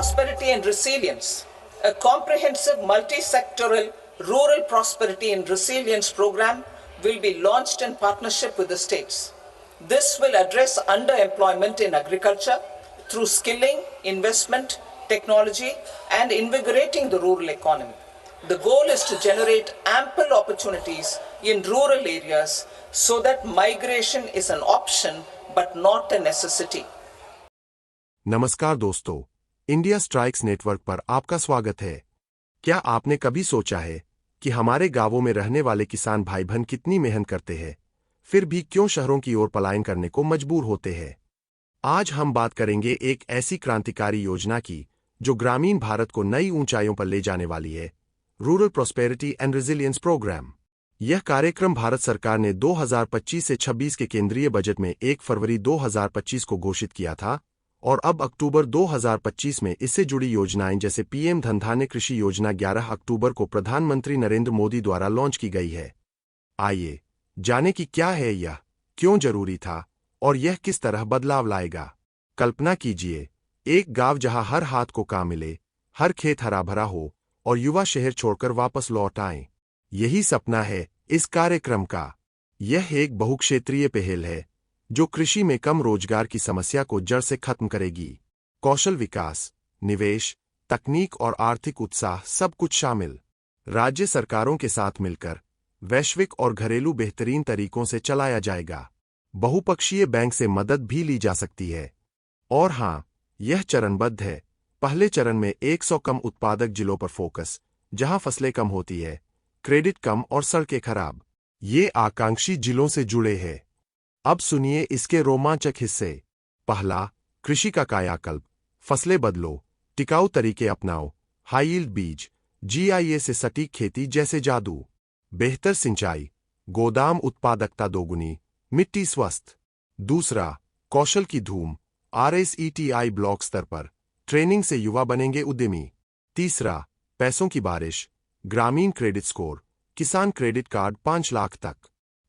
Prosperity and Resilience, a comprehensive multi-sectoral rural prosperity and resilience program will be launched in partnership with the states. This will address underemployment in agriculture through skilling, investment, technology, and invigorating the rural economy. The goal is to generate ample opportunities in rural areas so that migration is an option but not a necessity. नमस्कार दोस्तों, India strikes network पर आपका स्वागत है। क्या आपने कभी सोचा है कि हमारे गांवों में रहने वाले किसान भाई बहन कितनी मेहनत करते हैं, फिर भी क्यों शहरों की ओर पलायन करने को मजबूर होते हैं? आज हम बात करेंगे एक ऐसी क्रांतिकारी योजना की जो ग्रामीण भारत को नई ऊंचाइयों पर ले जाने वाली है, rural prosperity and resilience programme. यह कार्यक्रम भारत सरकार ने 2025 से 26 के केंद्रीय बजट में 1 फरवरी 2025 को घोषित किया था और अब अक्टूबर 2025 में इससे जुड़ी योजनाएं जैसे पीएम धनधान्य कृषि योजना 11 अक्टूबर को प्रधानमंत्री नरेंद्र मोदी द्वारा लॉन्च की गई है। आइए जाने कि क्या है यह, क्यों जरूरी था और यह किस तरह बदलाव लाएगा। कल्पना कीजिए, एक गांव जहां हर हाथ को काम मिले, हर खेत हरा भरा हो और युवा शहर छोड़कर वापस लौट आएं। यही सपना है इस कार्यक्रम का। यह एक बहुक्षेत्रीय पहल है जो कृषि में कम रोजगार की समस्या को जड़ से खत्म करेगी। कौशल विकास, निवेश, तकनीक और आर्थिक उत्साह सब कुछ शामिल। राज्य सरकारों के साथ मिलकर वैश्विक और घरेलू बेहतरीन तरीकों से चलाया जाएगा। बहुपक्षीय बैंक से मदद भी ली जा सकती है। और हाँ, यह चरणबद्ध है। पहले चरण में 100 कम उत्पादक जिलों पर फोकस, जहां फसलें कम होती है, क्रेडिट कम और सड़कें खराब। ये आकांक्षी जिलों से जुड़े हैं। अब सुनिए इसके रोमांचक हिस्से। पहला, कृषि का कायाकल्प। फसलें बदलो, टिकाऊ तरीके अपनाओ, हाई यील्ड बीज, जीआईएस से सटीक खेती जैसे जादू। बेहतर सिंचाई, गोदाम उत्पादकता दोगुनी, मिट्टी स्वस्थ। दूसरा, कौशल की धूम। आरएसईटीआई ब्लॉक स्तर पर ट्रेनिंग से युवा बनेंगे उद्यमी। तीसरा, पैसों की बारिश। ग्रामीण क्रेडिट स्कोर, किसान क्रेडिट कार्ड 5 लाख तक।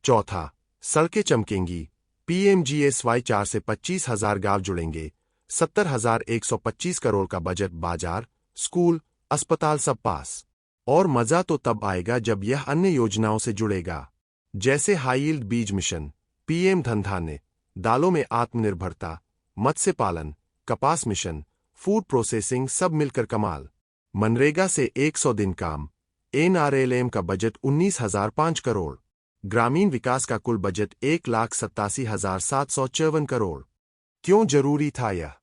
चौथा, सड़कें चमकेंगी। पीएमजीएसवाई 4 से 25,000 गांव जुड़ेंगे। 70,125 करोड़ का बजट, बाजार, स्कूल, अस्पताल सब पास। और मजा तो तब आएगा जब यह अन्य योजनाओं से जुड़ेगा, जैसे हाई यील्ड बीज मिशन, पीएम धनधान्य, दालों में आत्मनिर्भरता, मत्स्य पालन, कपास मिशन, फूड प्रोसेसिंग, सब मिलकर कमाल। मनरेगा से 100 दिन काम। एनआरएलएम का बजट 19,005 करोड़। ग्रामीण विकास का कुल बजट 1,87,754 करोड़। क्यों जरूरी था यह?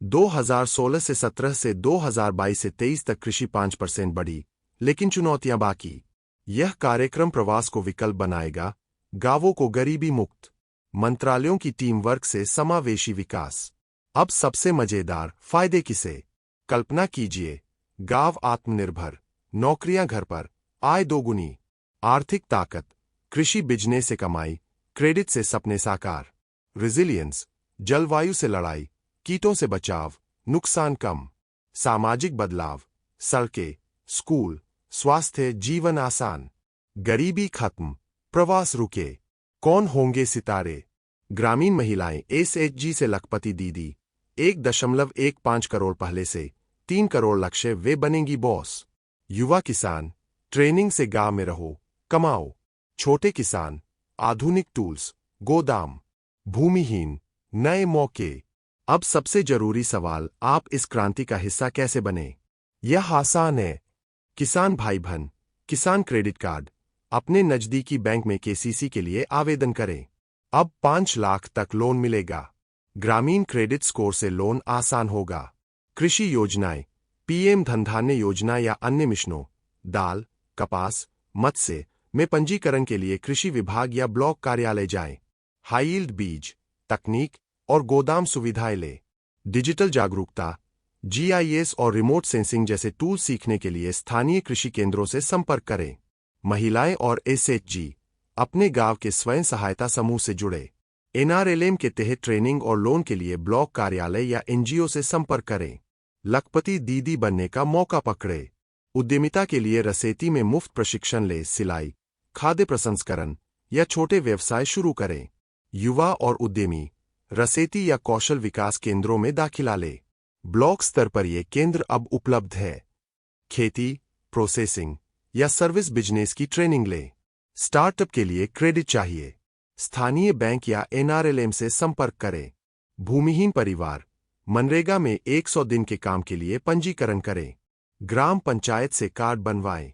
2016 से 17 से 2022 से 23 तक कृषि 5% बढ़ी, लेकिन चुनौतियां बाकी। यह कार्यक्रम प्रवास को विकल्प बनाएगा, गांवों को गरीबी मुक्त, मंत्रालयों की टीम वर्क से समावेशी विकास। अब सबसे मजेदार फायदे किसे? कल्पना कीजिए, गांव आत्मनिर्भर, नौकरियां घर पर, आय दोगुनी। आर्थिक ताकत, कृषि बिजनेस से कमाई, क्रेडिट से सपने साकार। रेजिलियंस, जलवायु से लड़ाई, कीटों से बचाव, नुकसान कम। सामाजिक बदलाव, सड़कें, स्कूल, स्वास्थ्य, जीवन आसान। गरीबी खत्म, प्रवास रुके। कौन होंगे सितारे? ग्रामीण महिलाएं, एसएचजी से लखपति दीदी, 1.15 करोड़ पहले से 3 करोड़ लक्ष्य, वे बनेंगी बॉस। युवा किसान, ट्रेनिंग से गांव में रहो, कमाओ। छोटे किसान, आधुनिक टूल्स, गोदाम। भूमिहीन, नए मौके। अब सबसे जरूरी सवाल, आप इस क्रांति का हिस्सा कैसे बने? यह आसान है। किसान भाई बहन, किसान क्रेडिट कार्ड, अपने नजदीकी बैंक में केसीसी के लिए आवेदन करें। अब 5 लाख तक लोन मिलेगा। ग्रामीण क्रेडिट स्कोर से लोन आसान होगा। कृषि योजनाएं, पीएम धनधान्य योजना या अन्य मिशनों, दाल, कपास, मत्स्य में पंजीकरण के लिए कृषि विभाग या ब्लॉक कार्यालय जाएं। हाई यील्ड बीज, तकनीक और गोदाम सुविधाएं लें। डिजिटल जागरूकता, जीआईएस और रिमोट सेंसिंग जैसे टूल सीखने के लिए स्थानीय कृषि केंद्रों से संपर्क करें। महिलाएं और एसएचजी, अपने गांव के स्वयं सहायता समूह से जुड़े। एनआरएलएम के तहत ट्रेनिंग और लोन के लिए ब्लॉक कार्यालय या एनजीओ से संपर्क करें। लखपति दीदी बनने का मौका पकड़े। उद्यमिता के लिए रसेती में मुफ्त प्रशिक्षण ले, सिलाई, खाद्य प्रसंस्करण या छोटे व्यवसाय शुरू करें। युवा और उद्यमी, रसेती या कौशल विकास केंद्रों में दाखिला ले। ब्लॉक स्तर पर ये केंद्र अब उपलब्ध है। खेती, प्रोसेसिंग या सर्विस बिजनेस की ट्रेनिंग लें। स्टार्टअप के लिए क्रेडिट चाहिए। स्थानीय बैंक या एनआरएलएम से संपर्क करें। भूमिहीन परिवार, मनरेगा में 100 दिन के काम के लिए पंजीकरण करें। ग्राम पंचायत से कार्ड बनवाएं।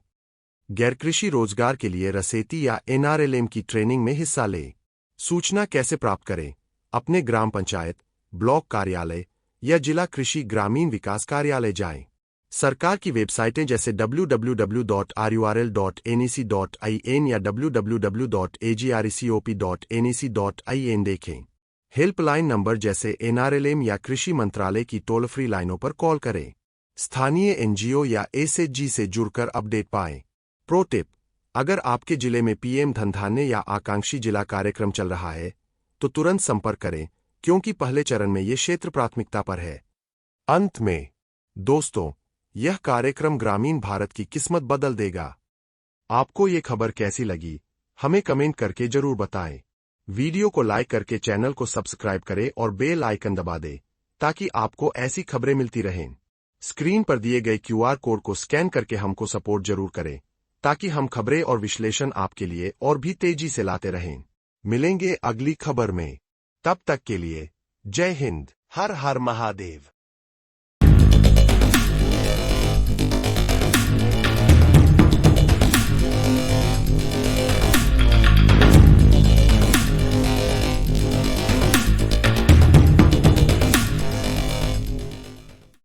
गैरकृषि रोजगार के लिए रसेती या एनआरएलएम की ट्रेनिंग में हिस्सा लें। सूचना कैसे प्राप्त करें? अपने ग्राम पंचायत, ब्लॉक कार्यालय या जिला कृषि ग्रामीण विकास कार्यालय जाएं। सरकार की वेबसाइटें जैसे www.rurl.nec.in या www.agrecop.nec.in देखें। हेल्पलाइन नंबर जैसे एनआरएलएम या कृषि मंत्रालय की टोल फ्री लाइनों पर कॉल करें। स्थानीय एनजीओ या एसएचजी से जुड़कर अपडेट पाएं। प्रो टिप: अगर आपके जिले में पीएम धनधान्य या आकांक्षी जिला कार्यक्रम चल रहा है तो तुरंत संपर्क करें, क्योंकि पहले चरण में ये क्षेत्र प्राथमिकता पर है। अंत में दोस्तों, यह कार्यक्रम ग्रामीण भारत की किस्मत बदल देगा। आपको ये खबर कैसी लगी, हमें कमेंट करके जरूर बताएं। वीडियो को लाइक करके चैनल को सब्सक्राइब करें और बेल आइकन दबा दें ताकि आपको ऐसी खबरें मिलती रहें। स्क्रीन पर दिए गए क्यूआर कोड को स्कैन करके हमको सपोर्ट जरूर करें ताकि हम खबरें और विश्लेषण आपके लिए और भी तेजी से लाते रहें। मिलेंगे अगली खबर में। तब तक के लिए जय हिंद, हर हर महादेव।